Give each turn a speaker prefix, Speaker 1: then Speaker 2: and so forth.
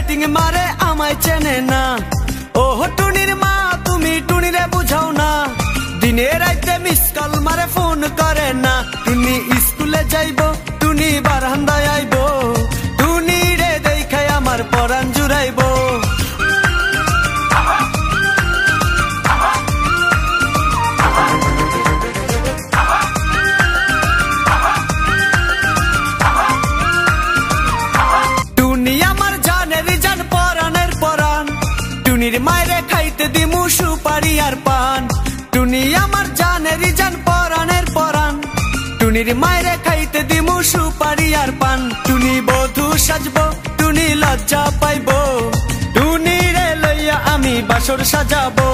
Speaker 1: Setting মারে আমায় চেনে না। ও টুনির মা তুমি টুনিরে বুঝাও না, দিনে রাইতে মিস কল মারে ফোন করে না। টুনি স্কুলে যাইব, টুনি বারান্দায় আইব, টুনি রে দেখাই আমার পরাণ জুড়াইব। টুনি আমার জানের জান পরাণের পরাণ, টুনির মায়েরে খাইতে দিমু সুপারি আর পান। টুনি আমার জানের জান পরাণের পরাণ, টুনির মায়েরে খাইতে দিমু সুপারি আর পান। টুনি বধূ সাজবো, টুনি লজ্জা পাইব, টুনি রে লইয়া আমি বাসর সাজাবো।